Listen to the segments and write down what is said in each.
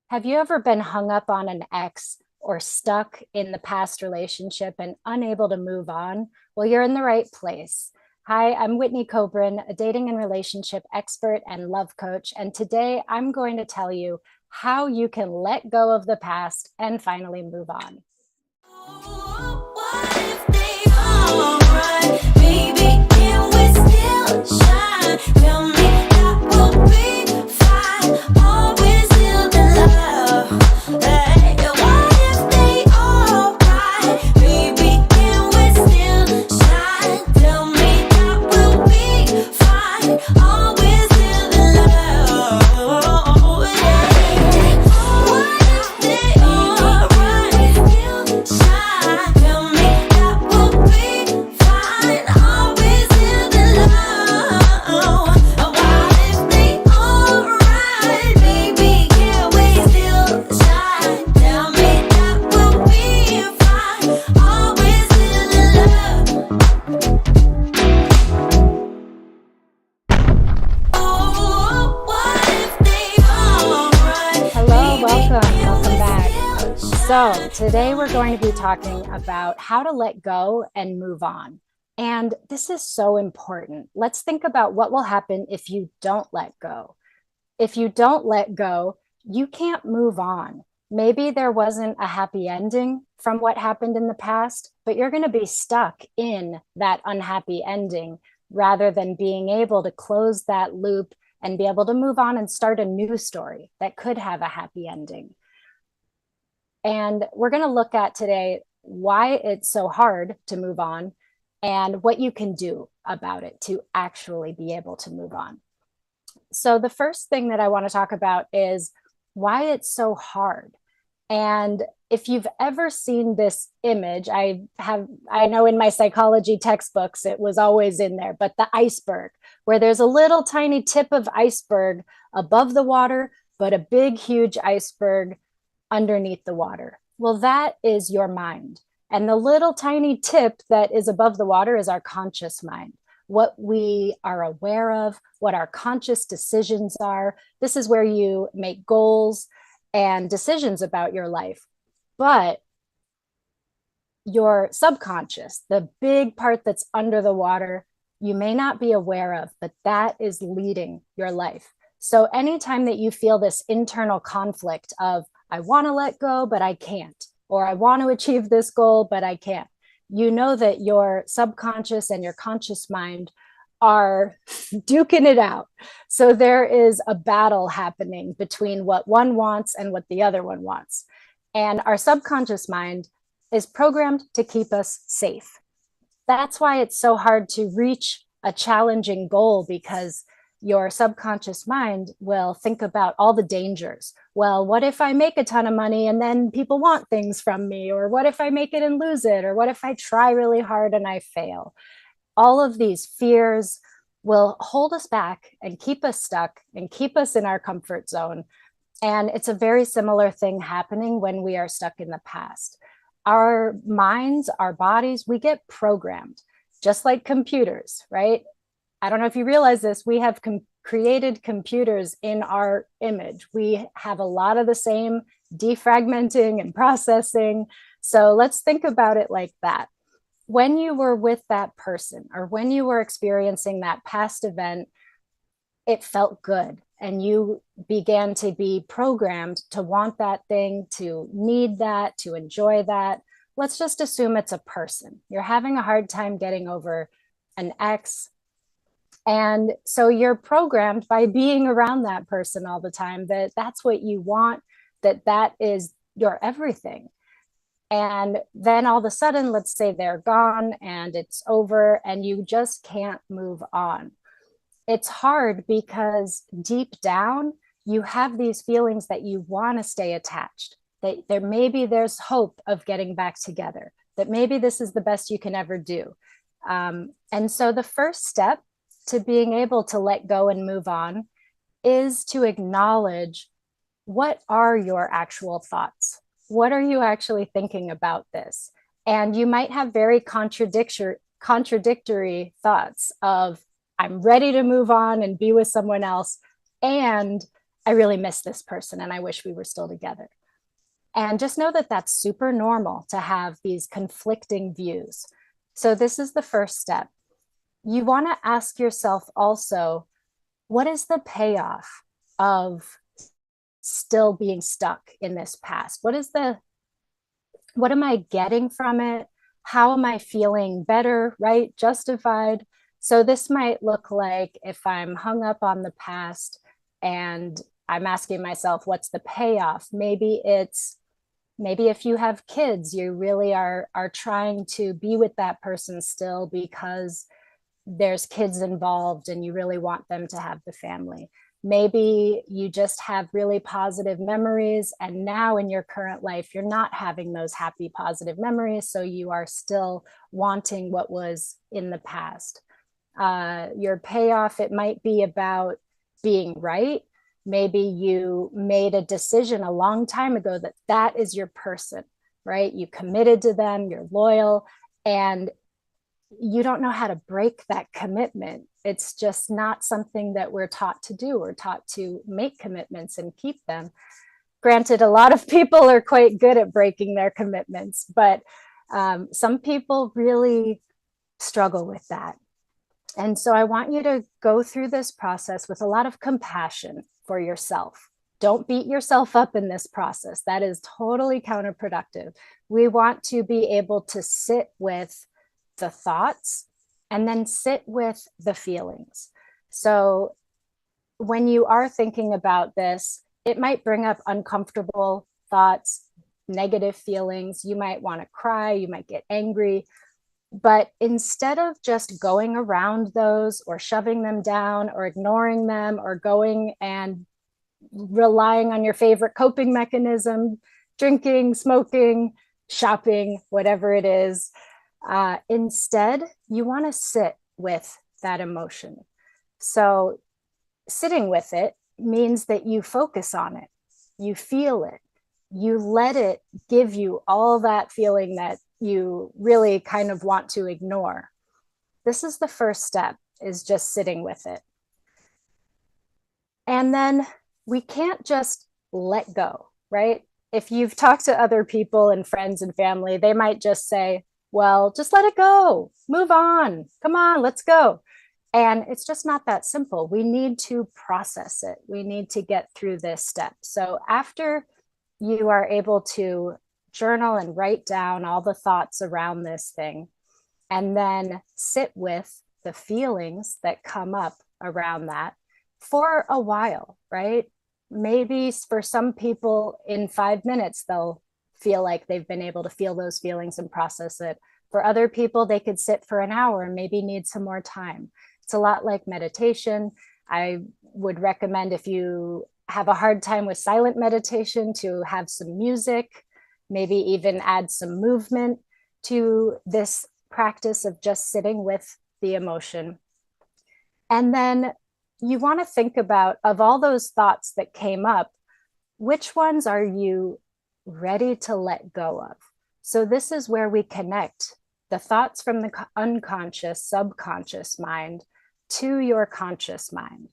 Have you ever been hung up on an ex or stuck in the past relationship and unable to move on? Well, you're in the right place. Hi, I'm Whitney Coburn, a dating and relationship expert and love coach. And today I'm going to tell you how you can let go of the past and finally move on. What if they all right? Baby, can we still shine? Tell me that we'll be fine. Always still in love. Hey, what if they all right? Baby, can we still shine? Tell me that we'll be fine. Always still in love. Yeah. What if they all right? Still shine. Tell me that we'll be fine. Always still in love. What if they all right? Baby, can we still shine? Tell me that we'll be fine. Always still in love. Oh, what if they all right? Hello, Baby, welcome, can welcome we back. still So, shine? today Tell we're me. going to be talking about how to let go and move on. And this is so important. Let's think about what will happen if you don't let go. If you don't let go, you can't move on. Maybe there wasn't a happy ending from what happened in the past, but you're going to be stuck in that unhappy ending rather than being able to close that loop and be able to move on and start a new story that could have a happy ending. And we're going to look at today why it's so hard to move on and what you can do about it to actually be able to move on. So, the first thing that I want to talk about is why it's so hard. And if you've ever seen this image, I know in my psychology textbooks, it was always in there, but the iceberg, where there's a little tiny tip of iceberg above the water, but a big, huge iceberg underneath the water. Well, that is your mind. And the little tiny tip that is above the water is our conscious mind, what we are aware of, what our conscious decisions are. This is where you make goals and decisions about your life. But your subconscious, the big part that's under the water, you may not be aware of, but that is leading your life. So anytime that you feel this internal conflict of, I want to let go, but I can't, or I want to achieve this goal, but I can't, you know that your subconscious and your conscious mind are duking it out. So there is a battle happening between what one wants and what the other one wants. And our subconscious mind is programmed to keep us safe. That's why it's so hard to reach a challenging goal, because your subconscious mind will think about all the dangers. Well, what if I make a ton of money and then people want things from me? Or what if I make it and lose it? Or what if I try really hard and I fail? All of these fears will hold us back and keep us stuck and keep us in our comfort zone. And it's a very similar thing happening when we are stuck in the past. Our minds, our bodies, we get programmed just like computers, right? I don't know if you realize this, we have created computers in our image. We have a lot of the same defragmenting and processing. So let's think about it like that. When you were with that person or when you were experiencing that past event, it felt good. And you began to be programmed to want that thing, to need that, to enjoy that. Let's just assume it's a person. You're having a hard time getting over an ex. And so you're programmed by being around that person all the time that that's what you want, that is your everything. And then all of a sudden, let's say they're gone and it's over and you just can't move on. It's hard because deep down, you have these feelings that you want to stay attached, that there maybe there's hope of getting back together, that maybe this is the best you can ever do. And so the first step to being able to let go and move on is to acknowledge, what are your actual thoughts? What are you actually thinking about this? And you might have very contradictory thoughts of, I'm ready to move on and be with someone else, and I really miss this person and I wish we were still together. And just know that that's super normal to have these conflicting views. So, this is the first step. You want to ask yourself also, what is the payoff of still being stuck in this past? What am I getting from it? How am I feeling better, right? Justified. So this might look like if I'm hung up on the past and I'm asking myself, what's the payoff? Maybe if you have kids, you really are trying to be with that person still because there's kids involved and you really want them to have the family. Maybe you just have really positive memories, and now in your current life, you're not having those happy, positive memories. So you are still wanting what was in the past. Your payoff, it might be about being right. Maybe you made a decision a long time ago that that is your person, right? You committed to them, you're loyal, and you don't know how to break that commitment. It's just not something that we're taught to do. We're taught to make commitments and keep them. Granted, a lot of people are quite good at breaking their commitments, but some people really struggle with that. And so I want you to go through this process with a lot of compassion for yourself. Don't beat yourself up in this process. That is totally counterproductive. We want to be able to sit with the thoughts and then sit with the feelings. So when you are thinking about this, it might bring up uncomfortable thoughts, negative feelings. You might want to cry, you might get angry. But instead of just going around those or shoving them down or ignoring them or going and relying on your favorite coping mechanism, drinking, smoking, shopping, whatever it is, instead, you want to sit with that emotion. So sitting with it means that you focus on it, you feel it, you let it give you all that feeling that you really kind of want to ignore. This is the first step, is just sitting with it. And then we can't just let go, right? If you've talked to other people and friends and family, they might just say, well, just let it go, move on, come on, let's go. And it's just not that simple. We need to process it. We need to get through this step. So after you are able to journal and write down all the thoughts around this thing, and then sit with the feelings that come up around that for a while, right? Maybe for some people in 5 minutes, they'll feel like they've been able to feel those feelings and process it. For other people, they could sit for an hour and maybe need some more time. It's a lot like meditation. I would recommend, if you have a hard time with silent meditation, to have some music, maybe even add some movement to this practice of just sitting with the emotion. And then you want to think about, of all those thoughts that came up, which ones are you ready to let go of? So this is where we connect the thoughts from the unconscious, subconscious mind to your conscious mind.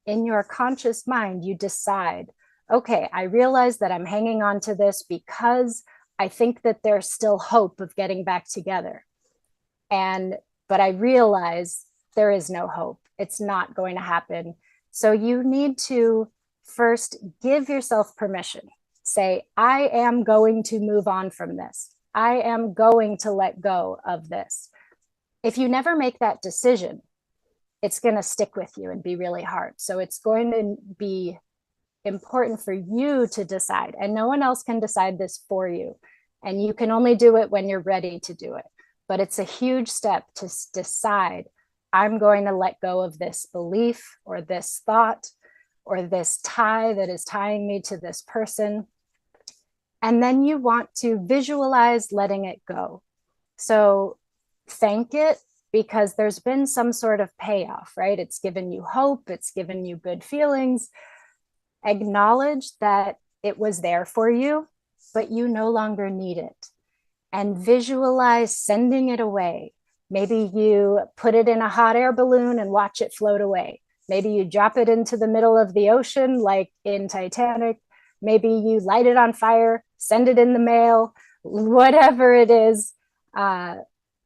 In your conscious mind, you decide, okay, I realize that I'm hanging on to this because I think that there's still hope of getting back together. But I realize there is no hope. It's not going to happen. So you need to first give yourself permission. Say, I am going to move on from this. I am going to let go of this. If you never make that decision, it's going to stick with you and be really hard. So it's going to be important for you to decide, and no one else can decide this for you. And you can only do it when you're ready to do it. But it's a huge step to decide, I'm going to let go of this belief or this thought or this tie that is tying me to this person. And then you want to visualize letting it go. So thank it, because there's been some sort of payoff, right? It's given you hope, it's given you good feelings. Acknowledge that it was there for you, but you no longer need it. And visualize sending it away. Maybe you put it in a hot air balloon and watch it float away. Maybe you drop it into the middle of the ocean, like in Titanic. Maybe you light it on fire, send it in the mail, whatever it is.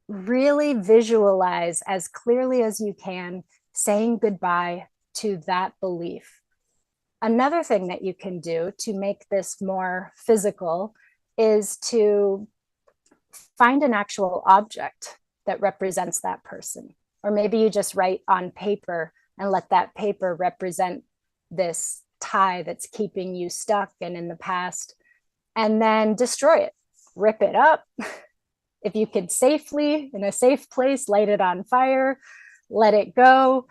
Really visualize as clearly as you can saying goodbye to that belief. Another thing that you can do to make this more physical is to find an actual object that represents that person. Or maybe you just write on paper and let that paper represent this tie that's keeping you stuck and in the past, and then destroy it, rip it up. If you could safely, in a safe place, light it on fire, let it go.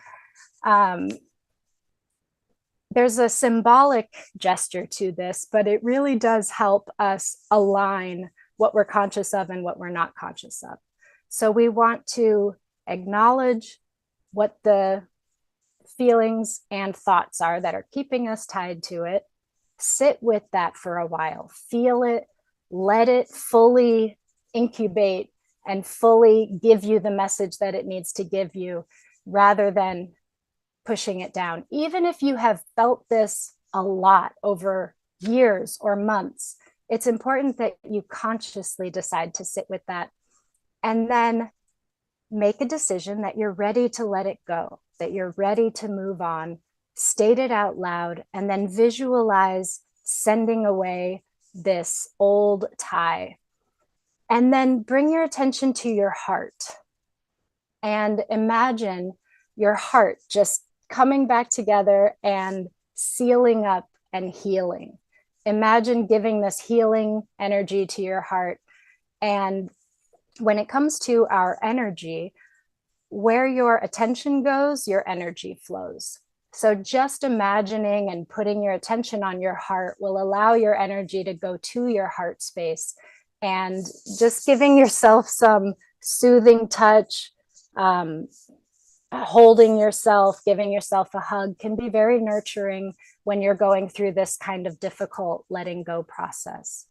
There's a symbolic gesture to this, but it really does help us align what we're conscious of and what we're not conscious of. So we want to acknowledge what the feelings and thoughts are that are keeping us tied to it. Sit with that for a while, feel it, let it fully incubate and fully give you the message that it needs to give you, rather than pushing it down. Even if you have felt this a lot over years or months, it's important that you consciously decide to sit with that and then make a decision that you're ready to let it go, that you're ready to move on, state it out loud, and then visualize sending away this old tie. And then bring your attention to your heart and imagine your heart just coming back together and sealing up and healing. Imagine giving this healing energy to your heart. And when it comes to our energy, where your attention goes, your energy flows. So just imagining and putting your attention on your heart will allow your energy to go to your heart space. And just giving yourself some soothing touch, holding yourself, giving yourself a hug can be very nurturing when you're going through this kind of difficult letting go process.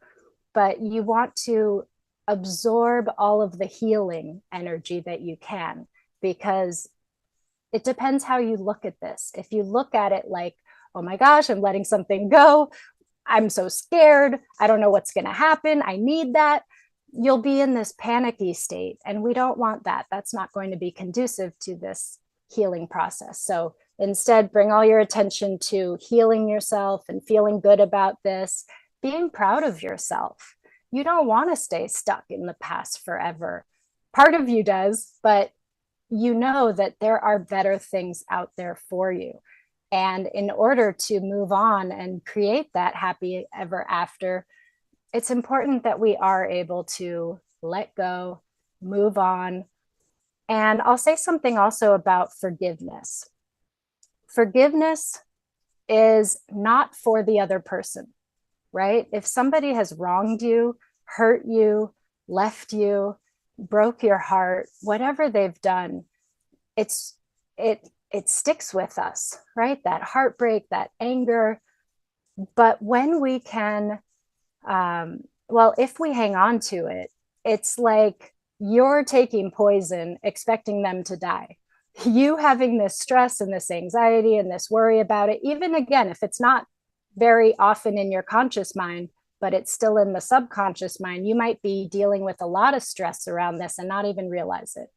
But you want to absorb all of the healing energy that you can, because it depends how you look at this. If you look at it like, oh my gosh, I'm letting something go, I'm so scared, I don't know what's going to happen, I need that, you'll be in this panicky state. And we don't want that. That's not going to be conducive to this healing process. So instead, bring all your attention to healing yourself and feeling good about this, being proud of yourself. You don't want to stay stuck in the past forever. Part of you does, but you know that there are better things out there for you. And in order to move on and create that happy ever after, it's important that we are able to let go, move on. And I'll say something also about forgiveness. Forgiveness is not for the other person, right? If somebody has wronged you, hurt you, left you, broke your heart, whatever they've done, it sticks with us, right? That heartbreak, that anger. But when we can, if we hang on to it, it's like you're taking poison, expecting them to die. You having this stress and this anxiety and this worry about it, even again, if it's not very often in your conscious mind, but it's still in the subconscious mind, you might be dealing with a lot of stress around this and not even realize it.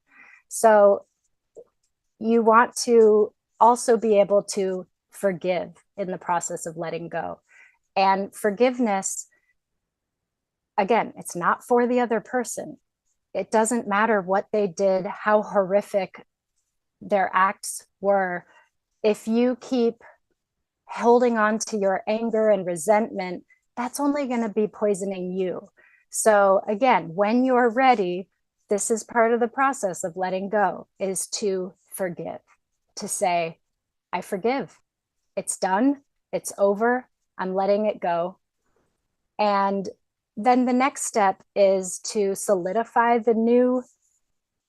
So you want to also be able to forgive in the process of letting go. And forgiveness, again, it's not for the other person. It doesn't matter what they did, how horrific their acts were. If you keep holding on to your anger and resentment, that's only going to be poisoning you. So again, when you're ready, this is part of the process of letting go, is to forgive, to say, I forgive. It's done. It's over. I'm letting it go. And then the next step is to solidify the new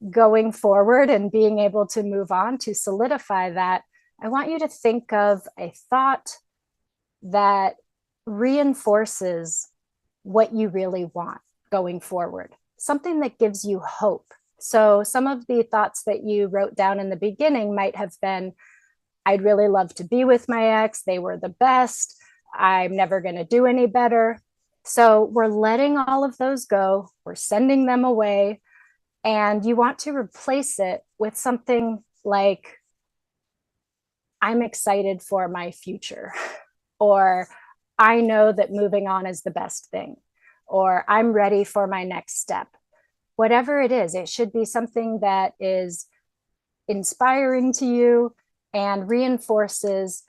going forward and being able to move on. To solidify that, I want you to think of a thought that reinforces what you really want going forward, something that gives you hope. So some of the thoughts that you wrote down in the beginning might have been, I'd really love to be with my ex. They were the best. I'm never going to do any better. So we're letting all of those go. We're sending them away. And you want to replace it with something like, I'm excited for my future, or I know that moving on is the best thing, or I'm ready for my next step. Whatever it is, it should be something that is inspiring to you and reinforces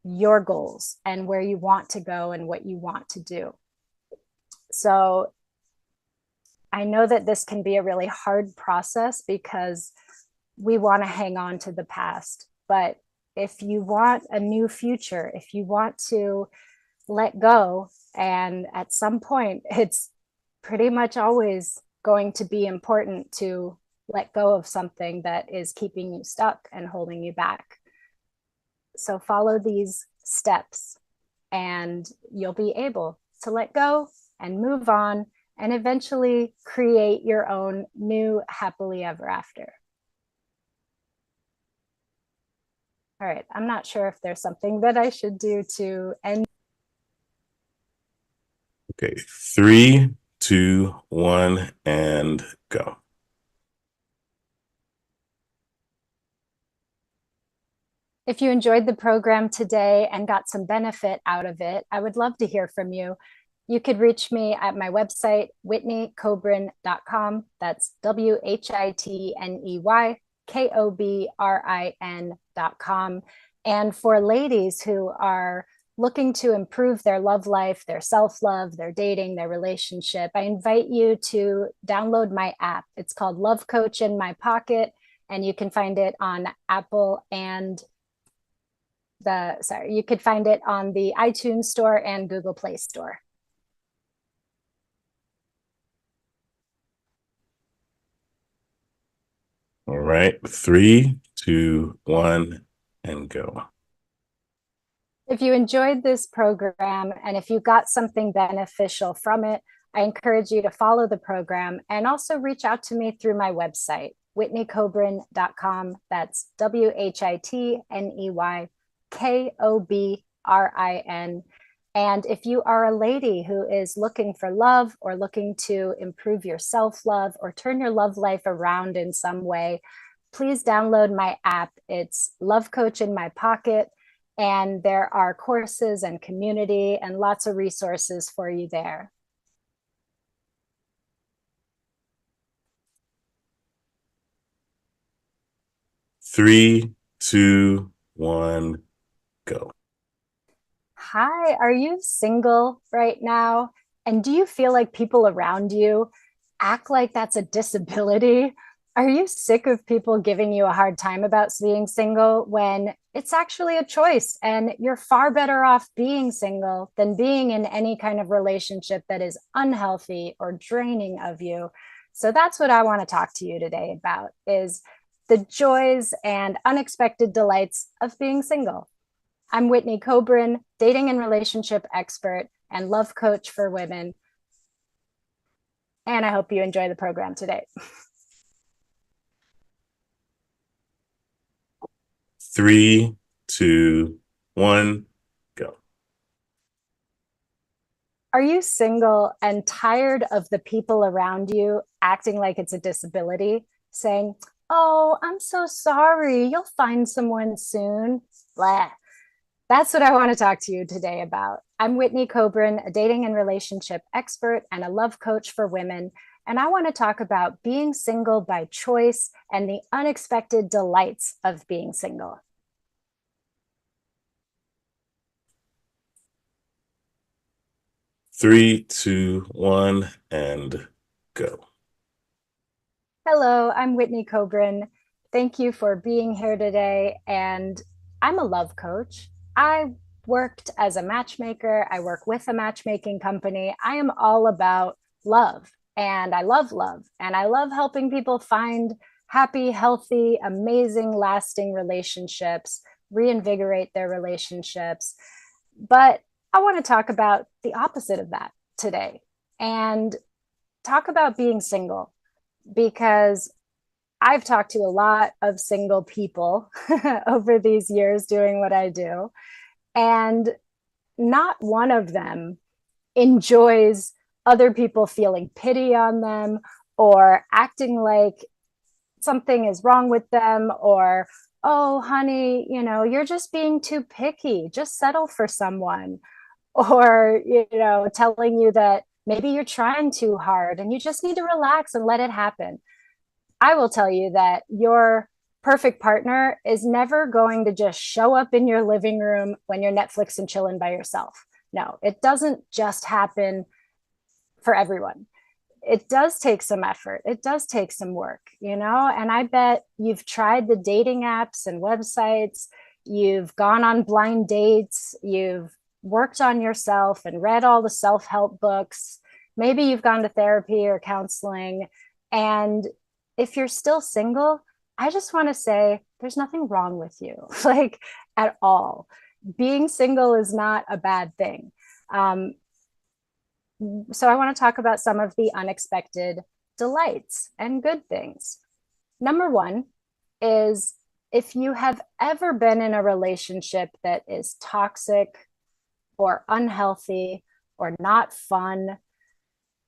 your goals and where you want to go and what you want to do. So I know that this can be a really hard process because we want to hang on to the past. But if you want a new future, if you want to let go, and at some point, it's pretty much always going to be important to let go of something that is keeping you stuck and holding you back. So follow these steps and you'll be able to let go and move on and eventually create your own new happily ever after. All right, I'm not sure if there's something that I should do to end. Okay, 3, 2, 1, and go. If you enjoyed the program today and got some benefit out of it, I would love to hear from you. You could reach me at my website, whitneykobrin.com. That's WHITNEYKOBRIN.com. And for ladies who are looking to improve their love life, their self-love, their dating, their relationship, I invite you to download my app. It's called Love Coach in My Pocket, and you can find it on Apple and you could find it on the iTunes Store and Google Play Store. All right, 3, 2, 1, and go. If you enjoyed this program and if you got something beneficial from it, I encourage you to follow the program and also reach out to me through my website, whitneykobrin.com. That's WHITNEYKOBRIN. And if you are a lady who is looking for love or looking to improve your self-love or turn your love life around in some way, please download my app. It's Love Coach in My Pocket, and there are courses and community and lots of resources for you there. Three, 2, 1, go. Hi, are you single right now? And do you feel like people around you act like that's a disability? Are you sick of people giving you a hard time about being single when it's actually a choice and you're far better off being single than being in any kind of relationship that is unhealthy or draining of you? So that's what I want to talk to you today about, is the joys and unexpected delights of being single. I'm Whitney Kobrin, dating and relationship expert and love coach for women. And I hope you enjoy the program today. 3, 2, 1, go. Are you single and tired of the people around you acting like it's a disability, saying, "Oh, I'm so sorry, you'll find someone soon"? Blah. That's what I want to talk to you today about. I'm Whitney Kobrin, a dating and relationship expert and a love coach for women. And I want to talk about being single by choice and the unexpected delights of being single. Three, 2, 1, and go. Hello, I'm Whitney Kobrin. Thank you for being here today. And I'm a love coach. I worked as a matchmaker. I work with a matchmaking company. I am all about love, and I love love. And I love helping people find happy, healthy, amazing, lasting relationships, reinvigorate their relationships. But I want to talk about the opposite of that today and talk about being single, because I've talked to a lot of single people over these years doing what I do, and not one of them enjoys other people feeling pity on them or acting like something is wrong with them, or, oh, honey, you're just being too picky. Just settle for someone. Or, telling you that maybe you're trying too hard and you just need to relax and let it happen. I will tell you that your perfect partner is never going to just show up in your living room when you're Netflix and chilling by yourself. No, it doesn't just happen for everyone. It does take some effort. It does take some work, and I bet you've tried the dating apps and websites. You've gone on blind dates. You've worked on yourself and read all the self-help books. Maybe you've gone to therapy or counseling. And if you're still single, I just want to say there's nothing wrong with you, like, at all. Being single is not a bad thing. So I want to talk about some of the unexpected delights and good things. Number one is, if you have ever been in a relationship that is toxic or unhealthy or not fun,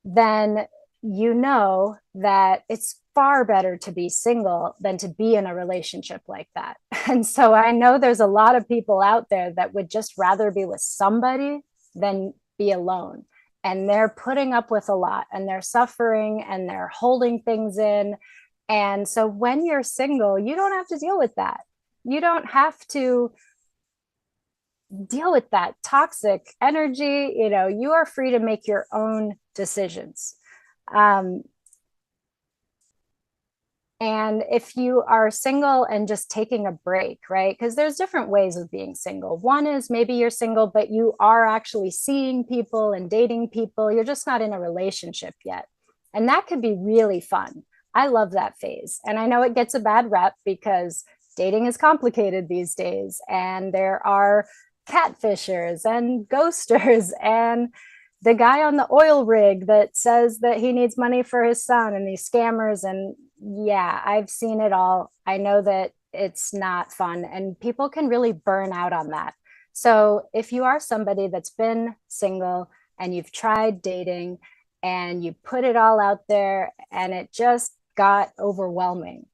then you know that it's far better to be single than to be in a relationship like that. And so I know there's a lot of people out there that would just rather be with somebody than be alone. And they're putting up with a lot, and they're suffering, and they're holding things in. And so when you're single, you don't have to deal with that. You don't have to deal with that toxic energy. You are free to make your own decisions. And if you are single and just taking a break, right? Because there's different ways of being single. One is maybe you're single, but you are actually seeing people and dating people. You're just not in a relationship yet. And that could be really fun. I love that phase. And I know it gets a bad rep because dating is complicated these days. And there are catfishers and ghosters and the guy on the oil rig that says that he needs money for his son, and these scammers. And yeah, I've seen it all. I know that it's not fun, and people can really burn out on that. So if you are somebody that's been single and you've tried dating and you put it all out there and it just got overwhelming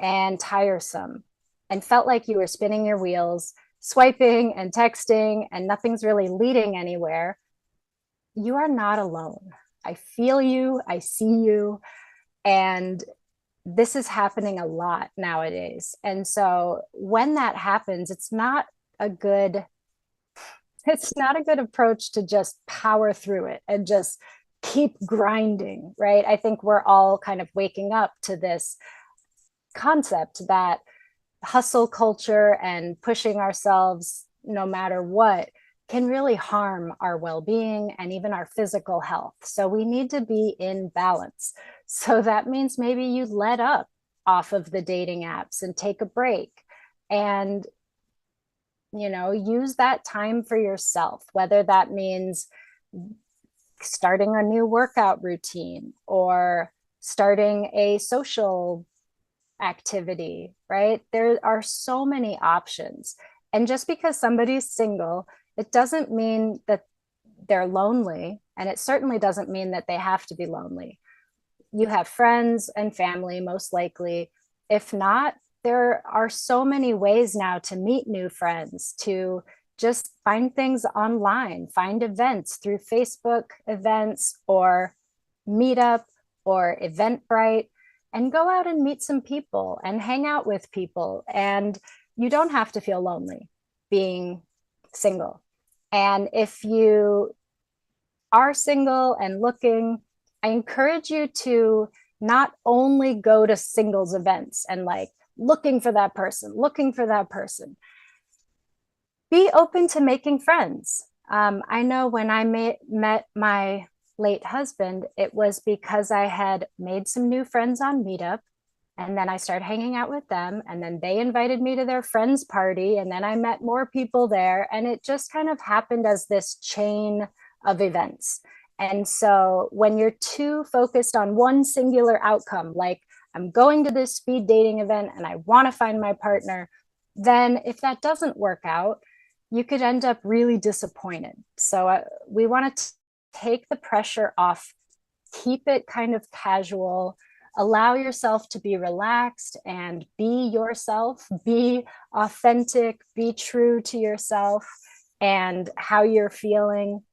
and tiresome and felt like you were spinning your wheels, swiping and texting, and nothing's really leading anywhere, you are not alone. I feel you, I see you, and this is happening a lot nowadays. And so when that happens, it's not a good approach to just power through it and just keep grinding, right? I think we're all kind of waking up to this concept that hustle culture and pushing ourselves no matter what can really harm our well-being and even our physical health. So we need to be in balance. So that means maybe you let up off of the dating apps and take a break and, use that time for yourself, whether that means starting a new workout routine or starting a social activity, right? There are so many options. And just because somebody's single, it doesn't mean that they're lonely. And it certainly doesn't mean that they have to be lonely. You have friends and family, most likely. If not, there are so many ways now to meet new friends, to just find things online, find events through Facebook events or Meetup or Eventbrite, and go out and meet some people and hang out with people. And you don't have to feel lonely being single. And if you are single and looking, I encourage you to not only go to singles events and looking for that person. Be open to making friends. I know when I met my late husband, it was because I had made some new friends on Meetup, and then I started hanging out with them, and then they invited me to their friend's party, and then I met more people there, and it just kind of happened as this chain of events. And so when you're too focused on one singular outcome, like I'm going to this speed dating event and I want to find my partner, then if that doesn't work out, you could end up really disappointed. So we want to take the pressure off, keep it kind of casual, allow yourself to be relaxed and be yourself, be authentic, be true to yourself and how you're feeling,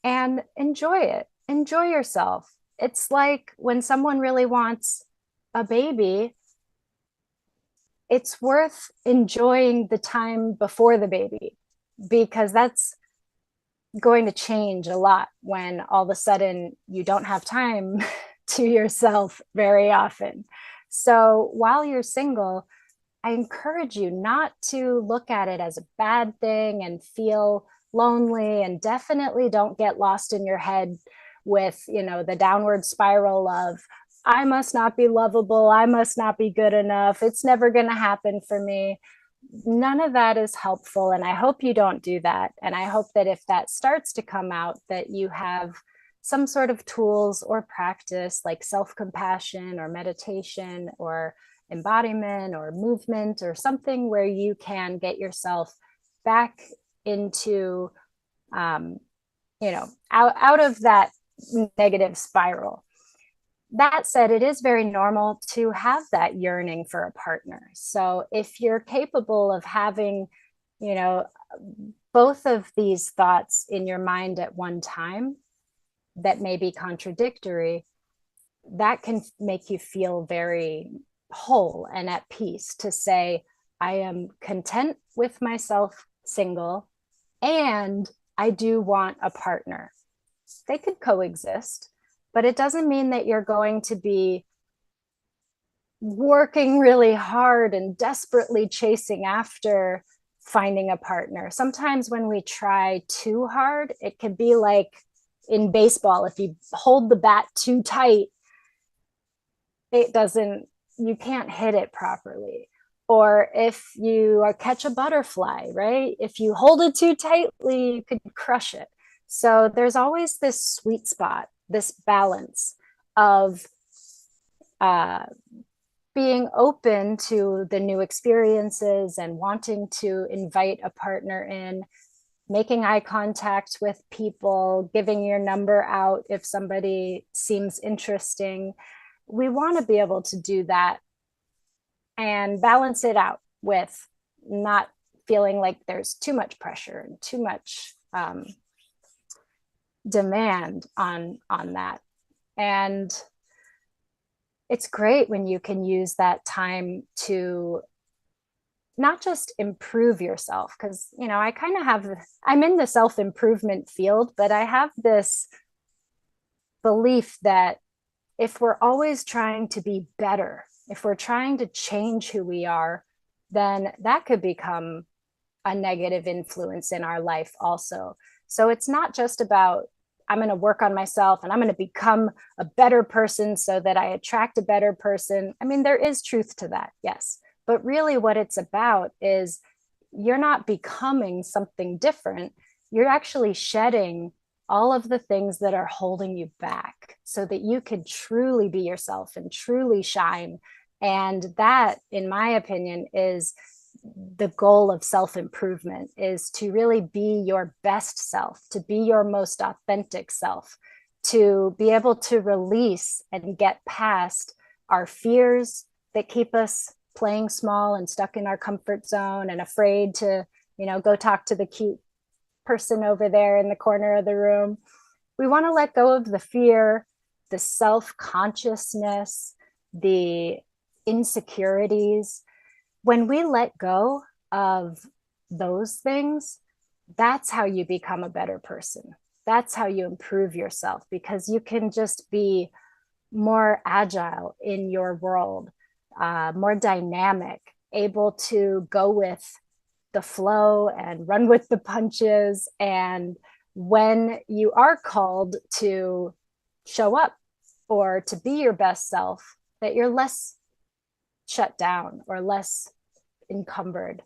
and enjoy it. Enjoy yourself. It's like when someone really wants a baby, it's worth enjoying the time before the baby, because that's going to change a lot when all of a sudden you don't have time to yourself very often. So while you're single, I encourage you not to look at it as a bad thing and feel lonely, and definitely don't get lost in your head with, the downward spiral of, I must not be lovable, I must not be good enough, it's never going to happen for me. None of that is helpful, and I hope you don't do that. And I hope that if that starts to come out, that you have some sort of tools or practice like self-compassion or meditation or embodiment or movement or something where you can get yourself back into out of that negative spiral. That said, it is very normal to have that yearning for a partner. So if you're capable of having, both of these thoughts in your mind at one time that may be contradictory, that can make you feel very whole and at peace to say, I am content with myself single, and I do want a partner. They could coexist, but it doesn't mean that you're going to be working really hard and desperately chasing after finding a partner. Sometimes when we try too hard, it can be like in baseball, if you hold the bat too tight, you can't hit it properly. Or if you catch a butterfly, right? If you hold it too tightly, you could crush it. So there's always this sweet spot, this balance of being open to the new experiences and wanting to invite a partner in, making eye contact with people, giving your number out if somebody seems interesting. We want to be able to do that and balance it out with not feeling like there's too much pressure and too much demand on that. And it's great when you can use that time to not just improve yourself, because I'm in the self-improvement field, but I have this belief that if we're always trying to be better, if we're trying to change who we are, then that could become a negative influence in our life also. So it's not just about, I'm going to work on myself and I'm going to become a better person so that I attract a better person. I mean, there is truth to that, yes. But really what it's about is you're not becoming something different. You're actually shedding all of the things that are holding you back so that you can truly be yourself and truly shine. And that, in my opinion, is the goal of self-improvement, is to really be your best self, to be your most authentic self, to be able to release and get past our fears that keep us playing small and stuck in our comfort zone and afraid to, go talk to the cute person over there in the corner of the room. We want to let go of the fear, the self-consciousness, the insecurities. When we let go of those things, that's how you become a better person. That's how you improve yourself, because you can just be more agile in your world, more dynamic, able to go with the flow and run with the punches. And when you are called to show up or to be your best self, that you're less shut down or less encumbered.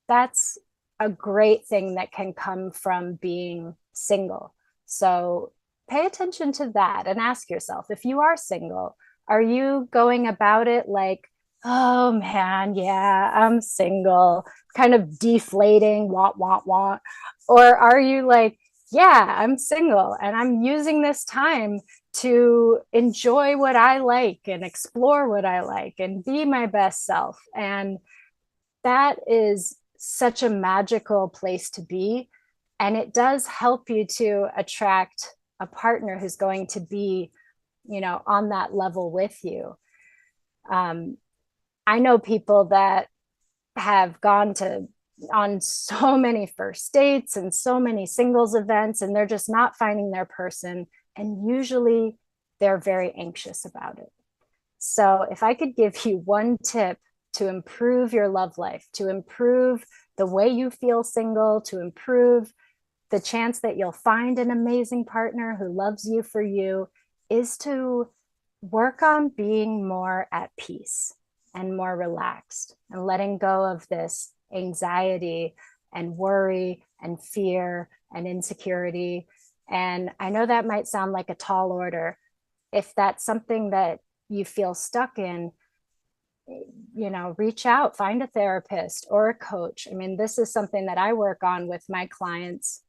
That's a great thing that can come from being single. So pay attention to that and ask yourself, if you are single, Are you going about it like, oh man, yeah, I'm single, kind of deflating, want? Or are you like, yeah, I'm single and I'm using this time to enjoy what I like and explore what I like and be my best self? And that is such a magical place to be. And it does help you to attract a partner who's going to be, on that level with you. Um, I know people that have gone to on so many first dates and so many singles events, and they're just not finding their person. And usually they're very anxious about it. So, if I could give you one tip to improve your love life, to improve the way you feel single, to improve the chance that you'll find an amazing partner who loves you for you, is to work on being more at peace and more relaxed and letting go of this anxiety and worry and fear and insecurity. And I know that might sound like a tall order. If that's something that you feel stuck in, reach out, find a therapist or a coach. I mean, this is something that I work on with my clients,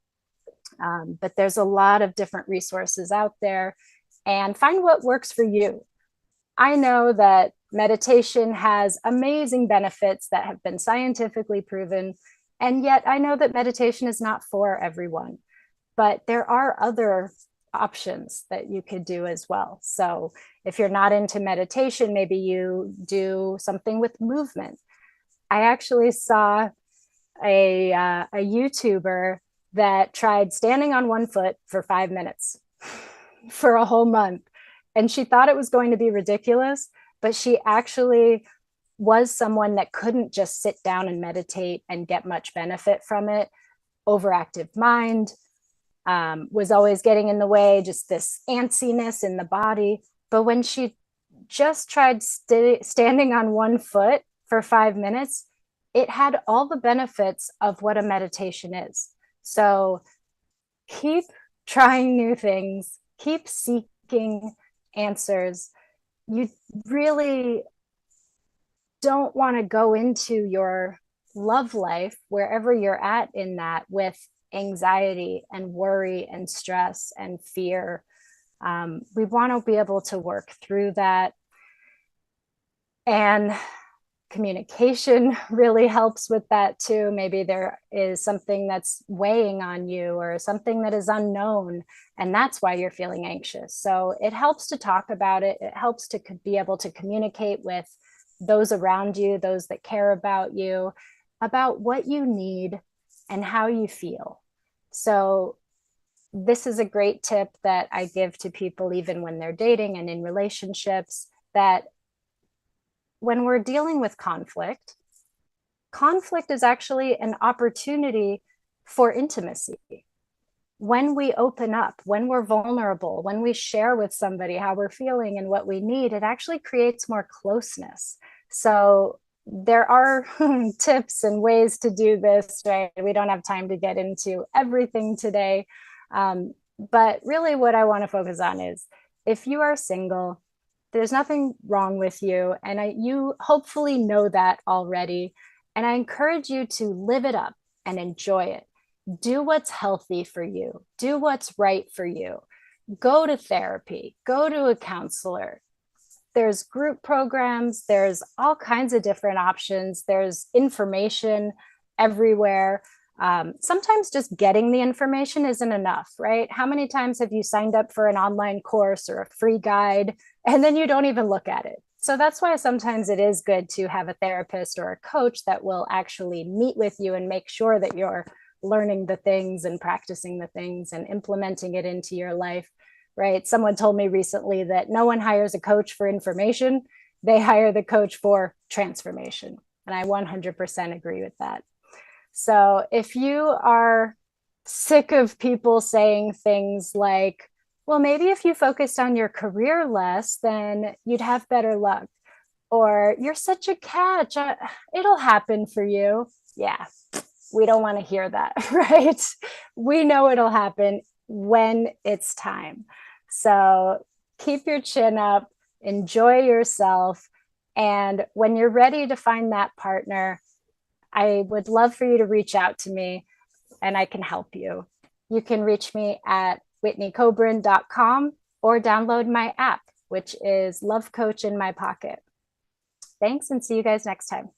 but there's a lot of different resources out there, and find what works for you. I know that meditation has amazing benefits that have been scientifically proven, and yet I know that meditation is not for everyone, but there are other options that you could do as well. So if you're not into meditation, maybe you do something with movement. I actually saw a YouTuber that tried standing on one foot for 5 minutes for a whole month. And she thought it was going to be ridiculous, but she actually was someone that couldn't just sit down and meditate and get much benefit from it. Overactive mind, was always getting in the way, just this antsiness in the body. But when she just tried standing on one foot for 5 minutes, it had all the benefits of what a meditation is. So keep trying new things, keep seeking answers. You really don't want to go into your love life, wherever you're at in that, with anxiety and worry and stress and fear. We want to be able to work through that. And communication really helps with that too. Maybe there is something that's weighing on you or something that is unknown, and that's why you're feeling anxious. So it helps to talk about it. It helps to be able to communicate with those around you, those that care about you, about what you need and how you feel. So this is a great tip that I give to people, even when they're dating and in relationships, that when we're dealing with conflict is actually an opportunity for intimacy. When we open up, when we're vulnerable, when we share with somebody how we're feeling and what we need, it actually creates more closeness. So there are tips and ways to do this, right? We don't have time to get into everything today. But really what I want to focus on is, if you are single, there's nothing wrong with you. And you hopefully know that already. And I encourage you to live it up and enjoy it. Do what's healthy for you. Do what's right for you. Go to therapy. Go to a counselor. There's group programs. There's all kinds of different options. There's information everywhere. Sometimes just getting the information isn't enough, right? How many times have you signed up for an online course or a free guide and then you don't even look at it? So that's why sometimes it is good to have a therapist or a coach that will actually meet with you and make sure that you're learning the things and practicing the things and implementing it into your life, right? Someone told me recently that no one hires a coach for information. They hire the coach for transformation. And I 100% agree with that. So if you are sick of people saying things like, well, maybe if you focused on your career less, then you'd have better luck. Or you're such a catch, it'll happen for you. Yeah, we don't want to hear that, right? We know it'll happen when it's time. So keep your chin up. enjoy yourself. And when you're ready to find that partner, I would love for you to reach out to me and I can help you. You can reach me at whitneycobrin.com or download my app, which is Love Coach in My Pocket. Thanks, and see you guys next time.